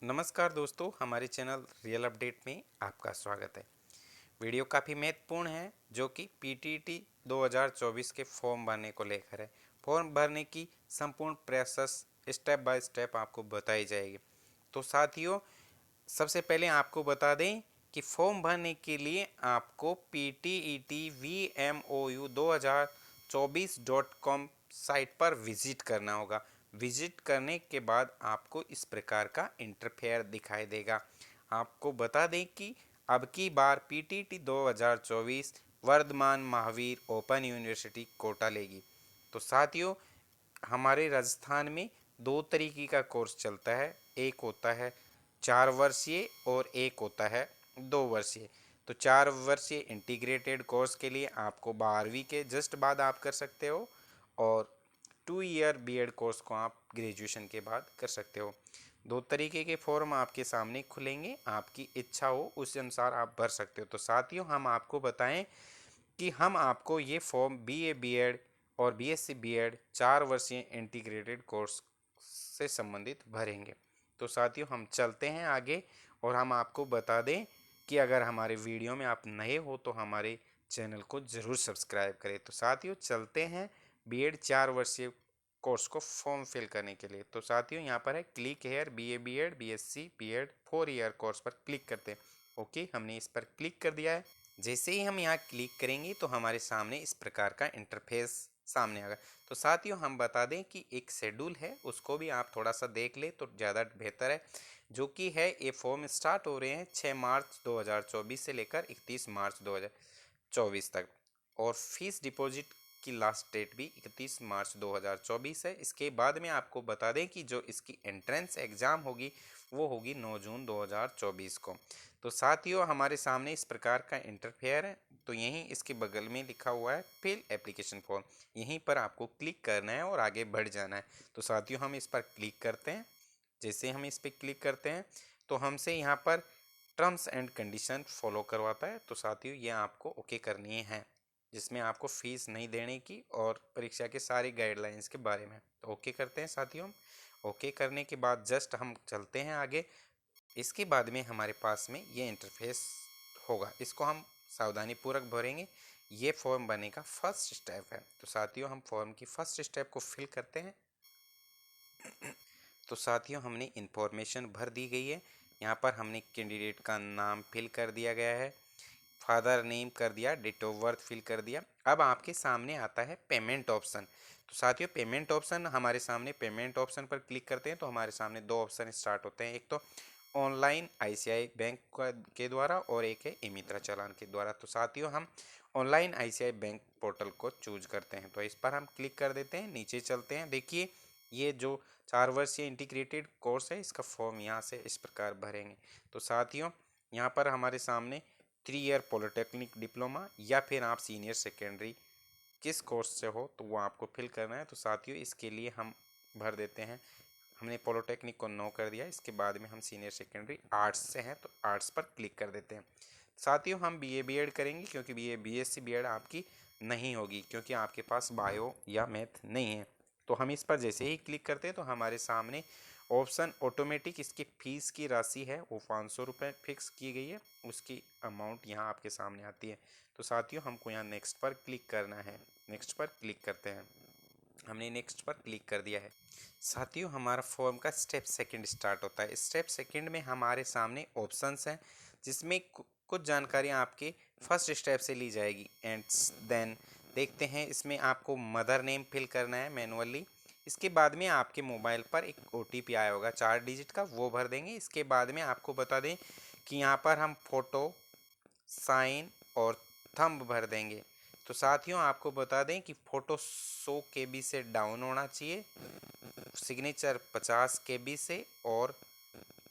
नमस्कार दोस्तों, हमारे चैनल रियल अपडेट में आपका स्वागत है। वीडियो काफ़ी महत्वपूर्ण है जो कि पीटीटी 2024 के फॉर्म भरने को लेकर है। फॉर्म भरने की संपूर्ण प्रोसेस स्टेप बाय स्टेप आपको बताई जाएगी। तो साथियों, सबसे पहले आपको बता दें कि फॉर्म भरने के लिए आपको PTET-VMOU2024.com साइट पर विजिट करना होगा। विजिट करने के बाद आपको इस प्रकार का इंटरफेयर दिखाई देगा। आपको बता दें कि अब की बार PTT 2024 Vardhaman Mahaveer Open University Kota लेगी। तो साथियों, हमारे राजस्थान में दो तरीके का कोर्स चलता है। एक होता है 4 वर्षीय और एक होता है 2 वर्षीय। तो 4 वर्षीय इंटीग्रेटेड कोर्स के लिए आपको 12वीं के जस्ट बाद आप कर सकते हो, और 2 ईयर बीएड कोर्स को आप ग्रेजुएशन के बाद कर सकते हो। दो तरीके के फॉर्म आपके सामने खुलेंगे, आपकी इच्छा हो उस अनुसार आप भर सकते हो। तो साथियों, हम आपको बताएं कि हम आपको ये फॉर्म बीए बीएड और बीएससी बीएड 4 वर्षीय इंटीग्रेटेड कोर्स से संबंधित भरेंगे। तो साथियों, हम चलते हैं आगे और हम आपको बता दें कि अगर हमारे वीडियो में आप नए हो तो हमारे चैनल को ज़रूर सब्सक्राइब करें। तो साथियों, चलते हैं बीएड 4 वर्षीय कोर्स को फॉर्म फिल करने के लिए। तो साथियों, यहाँ पर है click here BA BEd BSc BEd 4 year course पर क्लिक करते हैं। ओके, हमने इस पर क्लिक कर दिया है। जैसे ही हम यहाँ क्लिक करेंगे तो हमारे सामने इस प्रकार का इंटरफेस सामने आएगा। तो साथियों, हम बता दें कि एक शेड्यूल है, उसको भी आप थोड़ा सा देख ले तो ज़्यादा बेहतर है। जो कि है, ये फॉर्म स्टार्ट हो रहे हैं 6 मार्च 2024 से लेकर 31 मार्च 2024 तक, और फीस डिपॉजिट की लास्ट डेट भी 31 मार्च 2024 है। इसके बाद में आपको बता दें कि जो इसकी एंट्रेंस एग्ज़ाम होगी वो होगी 9 जून 2024 को। तो साथियों, हमारे सामने इस प्रकार का इंटरफेयर है। तो यहीं इसके बगल में लिखा हुआ है फिल एप्लीकेशन फॉर्म, यहीं पर आपको क्लिक करना है और आगे बढ़ जाना है। तो साथियों, हम इस पर क्लिक करते हैं। जैसे हम इस पर क्लिक करते हैं तो हमसे यहाँ पर टर्म्स एंड कंडीशन फॉलो करवाता है। तो साथियों, ये आपको ओके करनी है, जिसमें आपको फीस नहीं देने की और परीक्षा के सारी गाइडलाइंस के बारे में। तो ओके करते हैं साथियों। ओके करने के बाद जस्ट हम चलते हैं आगे। इसके बाद में हमारे पास में ये इंटरफेस होगा, इसको हम सावधानी पूर्वक भरेंगे। ये फॉर्म भरने का फर्स्ट स्टेप है। तो साथियों, हम फॉर्म की फर्स्ट स्टेप को फिल करते हैं। तो साथियों, हमने इंफॉर्मेशन भर दी गई है। यहाँ पर हमने कैंडिडेट का नाम फिल कर दिया गया है, फादर नेम कर दिया, डेट ऑफ बर्थ फिल कर दिया। अब आपके सामने आता है पेमेंट ऑप्शन। तो साथियों, पेमेंट ऑप्शन हमारे सामने, पेमेंट ऑप्शन पर क्लिक करते हैं तो हमारे सामने दो ऑप्शन स्टार्ट होते हैं। एक तो ऑनलाइन आईसीआई बैंक के द्वारा और एक है ई मित्रा चालान के द्वारा। तो साथियों, हम ऑनलाइन आईसीआई बैंक पोर्टल को चूज करते हैं, तो इस पर हम क्लिक कर देते हैं। नीचे चलते हैं। देखिए, ये जो 4 वर्षीय इंटीग्रेटेड कोर्स है, इसका फॉर्म यहाँ से इस प्रकार भरेंगे। तो साथियों, यहाँ पर हमारे सामने 3 ईयर पॉलिटेक्निक डिप्लोमा या फिर आप सीनियर सेकेंडरी किस कोर्स से हो तो वो आपको फिल करना है। तो साथियों, इसके लिए हम भर देते हैं, हमने पॉलिटेक्निक को नो कर दिया। इसके बाद में हम सीनियर सेकेंडरी आर्ट्स से हैं तो आर्ट्स पर क्लिक कर देते हैं। साथियों, हम बीए बीएड करेंगे क्योंकि बीए बीएससी बीएड आपकी नहीं होगी, क्योंकि आपके पास बायो या मैथ नहीं है। तो हम इस पर जैसे ही क्लिक करते हैं तो हमारे सामने ऑप्शन ऑटोमेटिक, इसकी फ़ीस की राशि है वो 500 रुपये फिक्स की गई है, उसकी अमाउंट यहाँ आपके सामने आती है। तो साथियों, हमको यहाँ नेक्स्ट पर क्लिक करना है। नेक्स्ट पर क्लिक करते हैं। हमने नेक्स्ट पर क्लिक कर दिया है। साथियों, हमारा फॉर्म का स्टेप सेकंड स्टार्ट होता है। स्टेप सेकंड में हमारे सामने ऑप्शंस हैं, जिसमें कुछ जानकारियाँ आपके फर्स्ट स्टेप से ली जाएगी। एंड देन देखते हैं, इसमें आपको मदर नेम फिल करना है मैनुअली। इसके बाद में आपके मोबाइल पर एक ओटीपी आया होगा 4 डिजिट का, वो भर देंगे। इसके बाद में आपको बता दें कि यहाँ पर हम फ़ोटो, साइन और थंब भर देंगे। तो साथियों, आपको बता दें कि फ़ोटो 100 KB से डाउन होना चाहिए, सिग्नेचर 50 KB से, और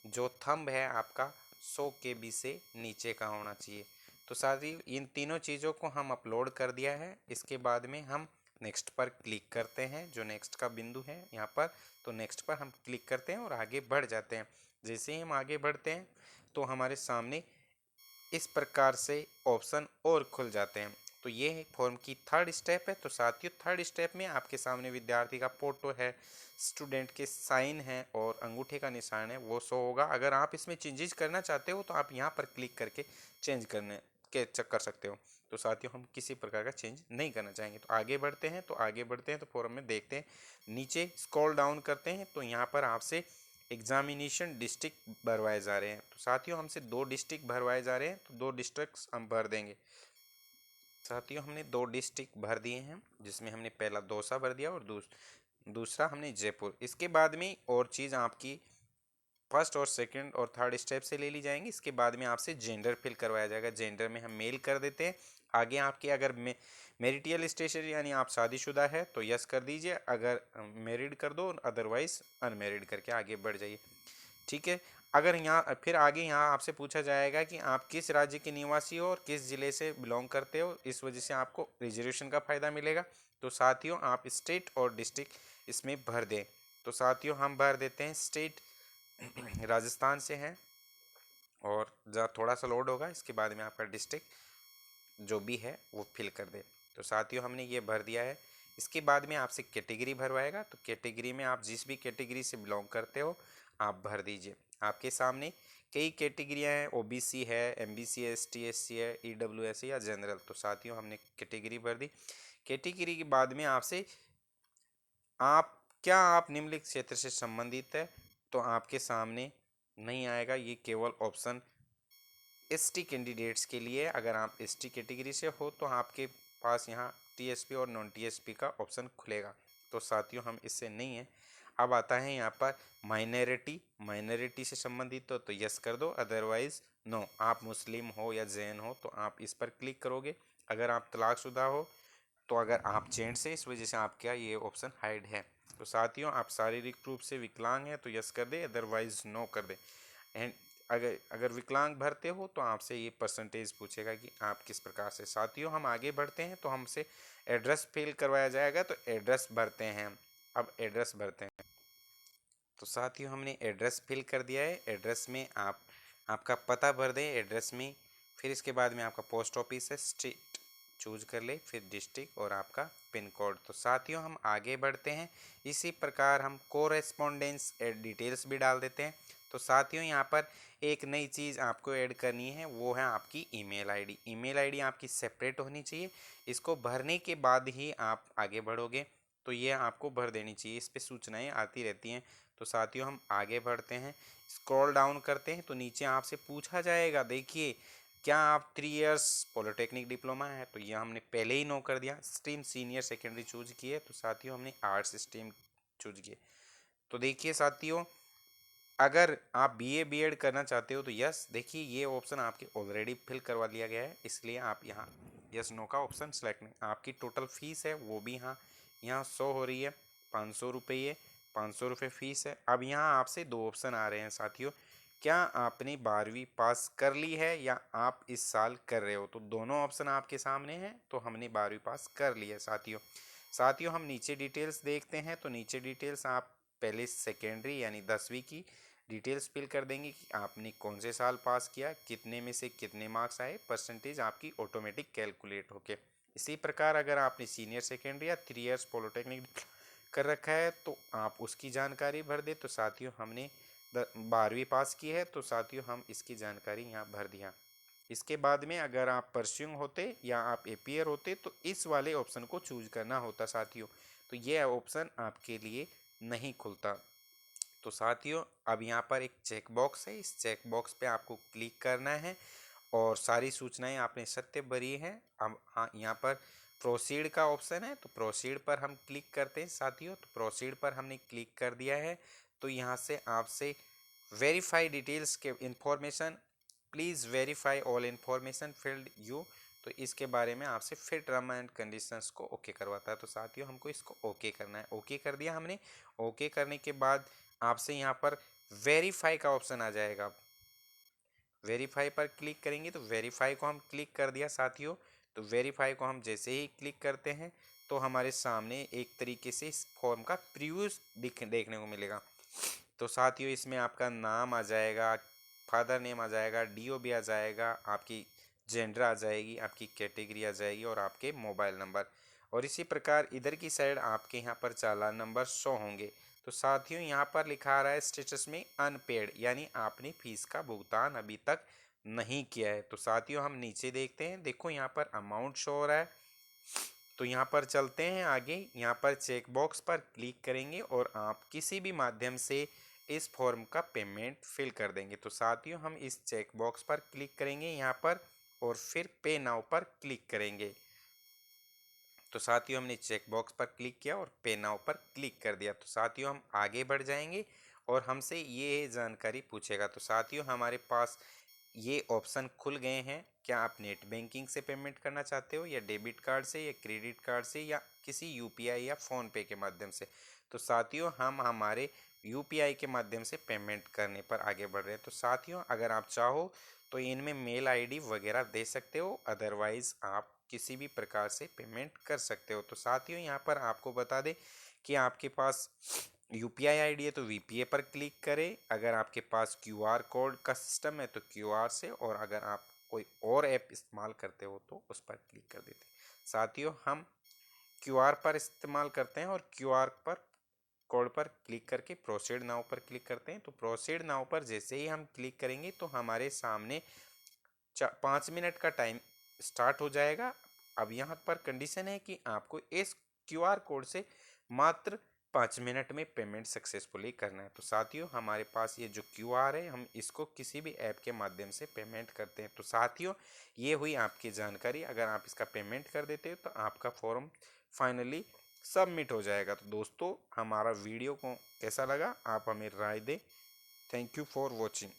जो थंब है आपका 100 KB से नीचे का होना चाहिए। तो साथियों, इन तीनों चीज़ों को हम अपलोड कर दिया है। इसके बाद में हम नेक्स्ट पर क्लिक करते हैं, जो नेक्स्ट का बिंदु है यहाँ पर। तो नेक्स्ट पर हम क्लिक करते हैं और आगे बढ़ जाते हैं। जैसे ही हम आगे बढ़ते हैं तो हमारे सामने इस प्रकार से ऑप्शन और खुल जाते हैं। तो ये फॉर्म की थर्ड स्टेप है। तो साथियों थर्ड स्टेप में आपके सामने विद्यार्थी का फोटो है, स्टूडेंट के साइन है और अंगूठे का निशान है, वो शो होगा। अगर आप इसमें चेंजेस करना चाहते हो तो आप यहाँ पर क्लिक करके चेंज करने के चेक कर सकते हो। तो साथियों हम किसी प्रकार का चेंज नहीं करना चाहेंगे। तो आगे बढ़ते हैं तो फॉर्म में देखते हैं, नीचे स्क्रॉल डाउन करते हैं तो यहाँ पर आपसे एग्जामिनेशन डिस्ट्रिक्ट भरवाए जा रहे हैं। तो साथियों हमसे 2 डिस्ट्रिक्ट भरवाए जा रहे हैं, तो 2 डिस्ट्रिक्ट हम भर देंगे। साथियों हमने 2 डिस्ट्रिक्ट भर दिए हैं, जिसमें हमने पहला दौसा भर दिया और दूसरा हमने जयपुर। इसके बाद में और चीज़ आपकी फर्स्ट और सेकंड और थर्ड स्टेप से ले ली जाएंगी। इसके बाद में आपसे जेंडर फिल करवाया जाएगा। जेंडर में हम मेल कर देते हैं। आगे आपके अगर मैरिटल स्टेटस यानी आप शादीशुदा है तो यस कर दीजिए, अगर मैरिड कर दो, अदरवाइज अनमैरिड करके आगे बढ़ जाइए। ठीक है। अगर यहाँ फिर आगे यहाँ आपसे पूछा जाएगा कि आप किस राज्य के निवासी हो और किस ज़िले से बिलोंग करते हो, इस वजह से आपको रिजर्वेशन का फ़ायदा मिलेगा। तो साथियों आप स्टेट और डिस्ट्रिक्ट इसमें भर दें। तो साथियों हम भर देते हैं स्टेट राजस्थान से हैं, और जहाँ थोड़ा सा लोड होगा इसके बाद में आपका डिस्ट्रिक्ट जो भी है वो फिल कर दे। तो साथियों हमने ये भर दिया है। इसके बाद में आपसे कैटेगरी भरवाएगा, तो कैटेगरी में आप जिस भी कैटेगरी से बिलोंग करते हो आप भर दीजिए। आपके सामने कई कैटेगरियाँ हैं, ओबीसी है, एमबीसी है, एसटी एससी है, ईडब्ल्यूएस या जनरल। तो साथियों हमने कैटेगरी भर दी। कैटेगरी के बाद में आपसे आप निम्नलिखित क्षेत्र से संबंधित है, तो आपके सामने नहीं आएगा। ये केवल ऑप्शन एसटी कैंडिडेट्स के लिए। अगर आप एसटी कैटेगरी से हो तो आपके पास यहाँ टीएसपी और नॉन टीएसपी का ऑप्शन खुलेगा। तो साथियों हम इससे नहीं है। अब आता है यहाँ पर माइनॉरिटी से संबंधित हो तो यस कर दो, अदरवाइज नो। आप मुस्लिम हो या जैन हो तो आप इस पर क्लिक करोगे। अगर आप तलाकशुदा हो तो अगर आप जेंट्स से, इस वजह से आपका ये ऑप्शन हाइड है। तो साथियों आप शारीरिक रूप से विकलांग हैं तो यस कर दे, अदरवाइज नो कर दे। एंड अगर विकलांग भरते हो तो आपसे ये परसेंटेज पूछेगा कि आप किस प्रकार से। साथियों हम आगे बढ़ते हैं तो हमसे एड्रेस फिल करवाया जाएगा, तो एड्रेस भरते हैं। अब एड्रेस भरते हैं। तो साथियों हमने एड्रेस फिल कर दिया है। एड्रेस में आप आपका पता भर दें एड्रेस में। फिर इसके बाद में आपका पोस्ट ऑफिस है, स्टेट चूज कर ले, फिर डिस्ट्रिक्ट और आपका पिन कोड। तो साथियों हम आगे बढ़ते हैं। इसी प्रकार हम कोरेस्पोंडेंस डिटेल्स भी डाल देते हैं। तो साथियों यहाँ पर एक नई चीज़ आपको ऐड करनी है, वो है आपकी ईमेल आईडी। ईमेल आईडी आपकी सेपरेट होनी चाहिए। इसको भरने के बाद ही आप आगे बढ़ोगे, तो ये आपको भर देनी चाहिए। इस पर सूचनाएं आती रहती हैं। तो साथियों हम आगे बढ़ते हैं, स्क्रॉल डाउन करते हैं तो नीचे आपसे पूछा जाएगा, देखिए क्या आप 3 इयर्स पॉलिटेक्निक डिप्लोमा है, तो यह हमने पहले ही नो कर दिया। स्ट्रीम सीनियर सेकेंडरी चूज किए, तो साथियों हमने आर्ट्स स्ट्रीम चूज किए। तो देखिए साथियों अगर आप बीए बीएड करना चाहते हो तो यस, देखिए ये ऑप्शन आपके ऑलरेडी फिल करवा लिया गया है, इसलिए आप यहाँ यस नो का ऑप्शन सेलेक्ट नहीं। आपकी टोटल फीस है वो भी यहाँ शो हो रही है, 500 रुपये, 500 रुपये फीस है। अब यहाँ आपसे 2 ऑप्शन आ रहे हैं साथियों, क्या आपने 12वीं पास कर ली है या आप इस साल कर रहे हो। तो दोनों ऑप्शन आपके सामने हैं। तो हमने 12वीं पास कर ली है साथियों हम नीचे डिटेल्स देखते हैं। तो नीचे डिटेल्स आप पहले सेकेंडरी यानी 10वीं की डिटेल्स फिल कर देंगे कि आपने कौन से साल पास किया, कितने में से कितने मार्क्स आए, परसेंटेज आपकी ऑटोमेटिक कैलकुलेट होके। इसी प्रकार अगर आपने सीनियर सेकेंडरी या 3 इयर्स पॉलिटेक्निक कर रखा है तो आप उसकी जानकारी भर दे। तो साथियों हमने 12वीं पास की है, तो साथियों हम इसकी जानकारी यहाँ भर दिया। इसके बाद में अगर आप परस्यूइंग होते या आप एपीयर होते तो इस वाले ऑप्शन को चूज करना होता साथियों। तो ये ऑप्शन आपके लिए नहीं खुलता। तो साथियों अब यहाँ पर एक चेक बॉक्स है, इस चेक बॉक्स पे आपको क्लिक करना है और सारी सूचनाएं आपने सत्य भरी हैं। अब हाँ यहाँ पर प्रोसीड का ऑप्शन है, तो प्रोसीड पर हम क्लिक करते हैं साथियों। तो प्रोसीड पर हमने क्लिक कर दिया है। तो यहाँ से आपसे वेरीफाई डिटेल्स के information, please verify all information field you. तो इसके बारे में आपसे फिर टर्म एंड कंडीशंस को ओके करवाता है। तो साथियों हमको इसको ओके करना है। ओके कर दिया हमने। ओके करने के बाद आपसे यहाँ पर वेरीफाई का ऑप्शन आ जाएगा। वेरीफाई पर क्लिक करेंगे तो वेरीफाई को हम क्लिक कर दिया साथियों। तो वेरीफाई को हम जैसे ही क्लिक करते हैं तो हमारे सामने एक तरीके से इस फॉर्म का प्रीव्यू देखने को मिलेगा। तो साथियों इसमें आपका नाम आ जाएगा, फादर नेम आ जाएगा, डीओ भी आ जाएगा, आपकी जेंडर आ जाएगी, आपकी कैटेगरी आ जाएगी और आपके मोबाइल नंबर। और इसी प्रकार इधर की साइड आपके यहाँ पर चालान नंबर शो होंगे। तो साथियों यहाँ पर लिखा आ रहा है स्टेटस में अनपेड, यानी आपने फीस का भुगतान अभी तक नहीं किया है। तो साथियों हम नीचे देखते हैं, देखो यहाँ पर अमाउंट शो हो रहा है। तो यहाँ पर चलते हैं आगे, यहाँ पर चेक बॉक्स पर क्लिक करेंगे और आप किसी भी माध्यम से इस फॉर्म का पेमेंट फिल कर देंगे। तो साथियों हम इस चेक बॉक्स पर क्लिक करेंगे यहाँ पर और फिर पे नाउ पर क्लिक करेंगे। तो साथियों हमने चेक बॉक्स पर क्लिक किया और पे नाउ पर क्लिक कर दिया। तो साथियों हम आगे बढ़ जाएंगे और हमसे ये जानकारी पूछेगा। तो साथियों हमारे पास ये ऑप्शन खुल गए हैं, क्या आप नेट बैंकिंग से पेमेंट करना चाहते हो या डेबिट कार्ड से या क्रेडिट कार्ड से या किसी यूपीआई या फ़ोन पे के माध्यम से। तो साथियों हम हमारे यूपीआई के माध्यम से पेमेंट करने पर आगे बढ़ रहे हैं। तो साथियों अगर आप चाहो तो इनमें मेल आईडी वगैरह दे सकते हो, अदरवाइज़ आप किसी भी प्रकार से पेमेंट कर सकते हो। तो साथियों यहाँ पर आपको बता दें कि आपके पास यूपीआई आईडी है तो वीपीए पर क्लिक करें, अगर आपके पास क्यूआर कोड का सिस्टम है तो क्यूआर से, और अगर आप कोई और ऐप इस्तेमाल करते हो तो उस पर क्लिक कर देते हैं। साथियों हम क्यूआर पर इस्तेमाल करते हैं और क्यूआर पर कोड पर क्लिक करके प्रोसीड नाउ पर क्लिक करते हैं। तो प्रोसीड नाउ पर जैसे ही हम क्लिक करेंगे तो हमारे सामने 5 मिनट का टाइम स्टार्ट हो जाएगा। अब यहाँ पर कंडीशन है कि आपको इस क्यूआर कोड से मात्र 5 मिनट में पेमेंट सक्सेसफुली करना है। तो साथियों हमारे पास ये जो क्यूआर है, हम इसको किसी भी ऐप के माध्यम से पेमेंट करते हैं। तो साथियों ये हुई आपकी जानकारी, अगर आप इसका पेमेंट कर देते हो तो आपका फॉर्म फाइनली सबमिट हो जाएगा। तो दोस्तों हमारा वीडियो को कैसा लगा आप हमें राय दें। Thank you for watching.